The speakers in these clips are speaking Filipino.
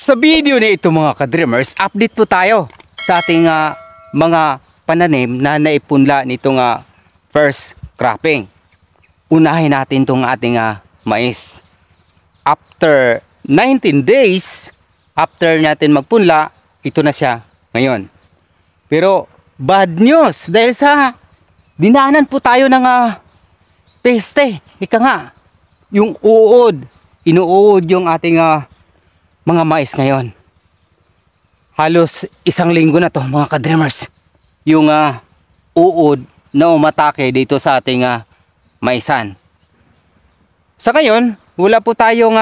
Sa video na ito mga ka-dreamers, update po tayo sa ating mga pananim na naipunla nitong first cropping. Unahin natin itong ating mais. After 19 days, after natin magpunla, ito na siya ngayon. Pero bad news dahil sa dinaanan po tayo ng peste. Ika nga, yung inuud yung ating mga mais ngayon. Halos isang linggo na to mga ka-dreamers. Yung uod na umatake dito sa ating maisan. Sa ngayon, wala po tayong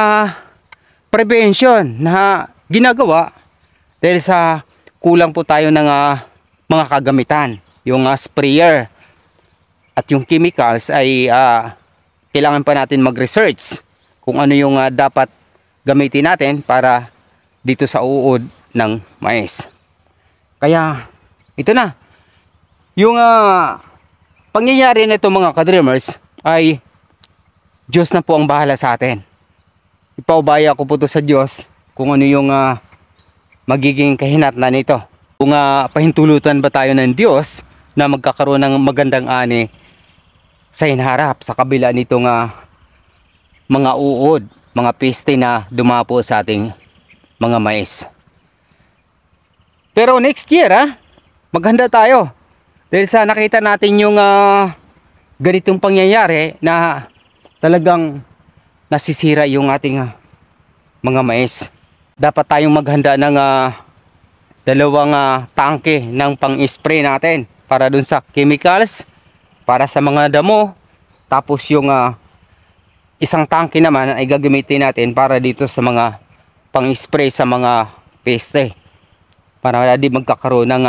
prevention na ginagawa dahil sa kulang po tayo ng mga kagamitan. Yung sprayer at yung chemicals ay kailangan pa natin mag-research kung ano yung dapat gamitin natin para dito sa uod ng mais. Kaya ito na. Yung pangyayari nito mga ka-dreamers ay Diyos na po ang bahala sa atin. Ipaubaya ko po to sa Diyos kung ano yung magiging kahinatnan nito. Kung pahintulutan ba tayo ng Diyos na magkakaroon ng magandang ani sa hinaharap sa kabila nitong mga uod, mga peste na dumapo sa ating mga mais. Pero next year maghanda tayo. Dahil sa nakita natin yung ganitong pangyayari na talagang nasisira yung ating mga mais. Dapat tayong maghanda ng dalawang tangke ng pang-spray natin para dun sa chemicals, para sa mga damo. Tapos yung isang tangke naman ay gagamitin natin para dito sa mga pang-spray sa mga peste. Para di magkakaroon ng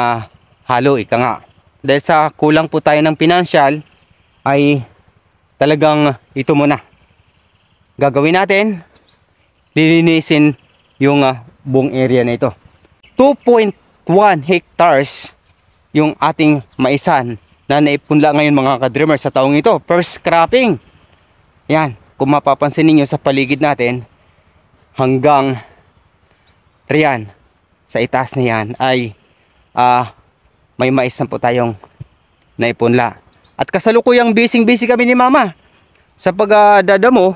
halo, ika nga. Dahil sa kulang po tayo ng financial, ay talagang ito muna. Gagawin natin, lilinisin yung buong area na ito. 2.1 hectares yung ating maisan na naipunla ngayon mga ka-dreamers sa taong ito. First cropping. Yan. Kung mapapansin niyo sa paligid natin, hanggang riyan, sa itaas na yan, ay may mais na po tayong naipunla. At kasalukuyang busy kami ni Mama sa pagdadamo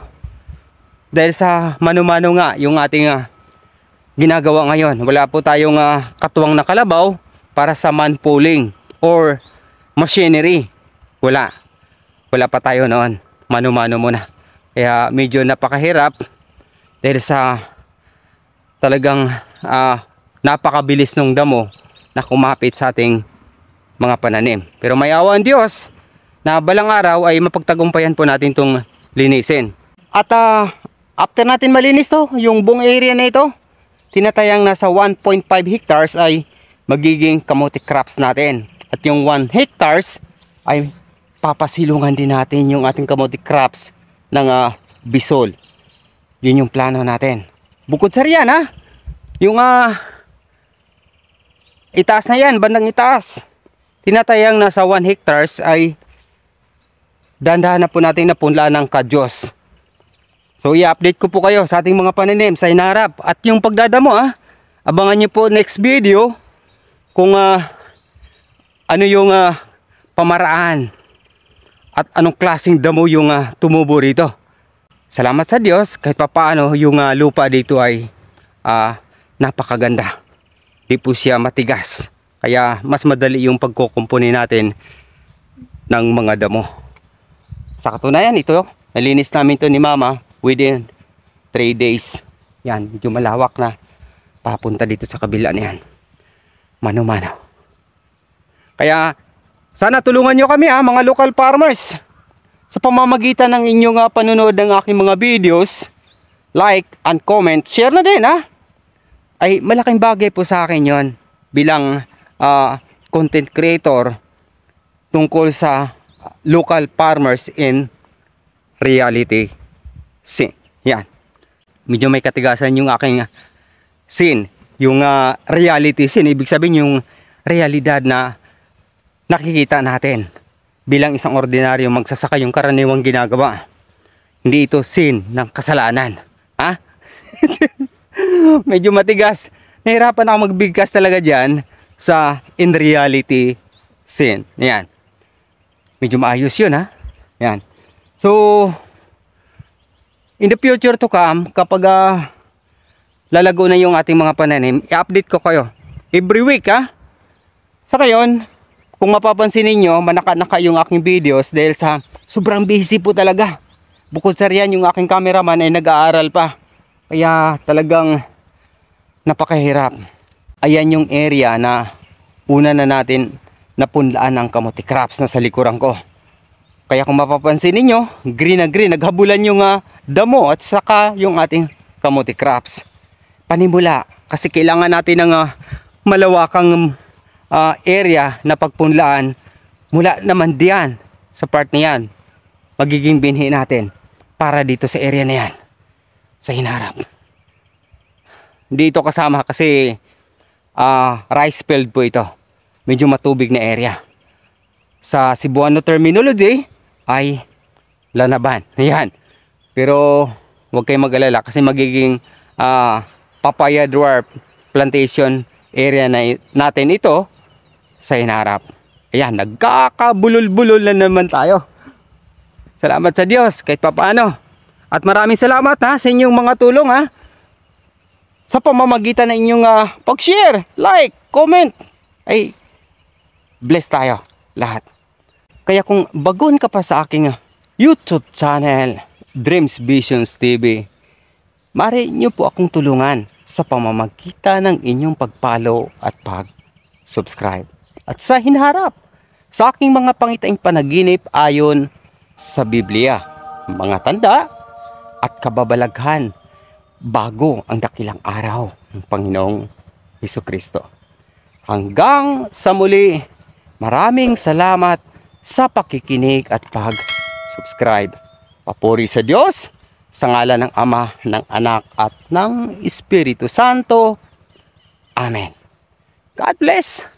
dahil sa mano-mano nga yung ating ginagawa ngayon. Wala po tayong katuwang na kalabaw para sa man-pulling or machinery. Wala pa tayo noon. Mano-mano muna. Kaya medyo napakahirap dahil sa talagang napakabilis ng damo na kumapit sa ating mga pananim. Pero may awa ang Diyos na balang araw ay mapagtagumpayan po natin itong linisin. At after natin malinis to, yung buong area na ito, tinatayang nasa 1.5 hectares ay magiging kamote crops natin. At yung 1 hectares ay papasilungan din natin yung ating kamote crops ng bisol. Yun yung plano natin. Bukod sa riyan yung itaas na yan, bandang itaas, tinatayang nasa 1 hectares ay dandahan na po natin napunla ng kadyos. So i-update ko po kayo sa ating mga pananim sa hinaharap. At yung pagdadamo abangan nyo po next video kung ano yung pamaraan at anong klaseng damo yung tumubo rito. Salamat sa Diyos kahit papaano yung lupa dito ay napakaganda. Di po siya matigas. Kaya mas madali yung pagkukumpuni natin ng mga damo. Sa katunayan ito, nalinis namin ito ni Mama within 3 days. Yan, medyo malawak na papunta dito sa kabila niyan. Mano-mano. Kaya sana tulungan nyo kami mga local farmers. Sa pamamagitan ng inyong panonood ng aking mga videos, like and comment, share na din ay malaking bagay po sa akin yon bilang content creator tungkol sa local farmers in reality scene. Yan. Medyo may katigasan yung aking scene. Yung reality scene, ibig sabihin yung realidad na nakikita natin bilang isang ordinaryo magsasaka yung karaniwang ginagawa. Hindi ito sin ng kasalanan. Medyo matigas. Nahirapan ako magbigkas talaga dyan sa in reality scene. Yan. Medyo maayos yun ha. Yan. So, in the future to come, kapag lalago na yung ating mga pananim, i-update ko kayo. Every week ha. Sa ngayon, kung mapapansin ninyo, manaka-naka yung aking videos dahil sa sobrang busy po talaga. Bukod sa riyan, yung aking cameraman ay nag-aaral pa. Kaya talagang napakahirap. Ayan yung area na una na natin napunlaan ng kamote crops na sa likuran ko. Kaya kung mapapansin ninyo, green na green, naghabulan yung damo at saka yung ating kamote crops. Panimula, kasi kailangan natin ng malawakang area na pagpunlaan mula naman diyan sa part na yan. Magiging binhi natin para dito sa area na yan. Sa hinarap. Dito kasama kasi rice field po ito. Medyo matubig na area. Sa Cebuano terminology ay lanaban. Yan. Pero huwag kayong mag-alala kasi magiging papaya dwarf plantation area na natin ito sa hinarap. Ayan, nagkakabulol-bulol na naman tayo. Salamat sa Diyos kahit papaano. At maraming salamat ha sa inyong mga tulong ha. Sa pamamagitan ng inyong pag-share, like, comment, ay bless tayo lahat. Kaya kung bagon ka pa sa aking YouTube channel, Dreams Visions TV, maaari niyo po akong tulungan sa pamamagitan ng inyong pag-follow at pag-subscribe. At sa hinaharap, sa aking mga pangitaing panaginip ayon sa Biblia, mga tanda at kababalaghan bago ang dakilang araw ng Panginoong Hesukristo. Hanggang sa muli, maraming salamat sa pakikinig at pag-subscribe. Papuri sa Diyos, sa ngalan ng Ama, ng Anak at ng Espiritu Santo. Amen. God bless.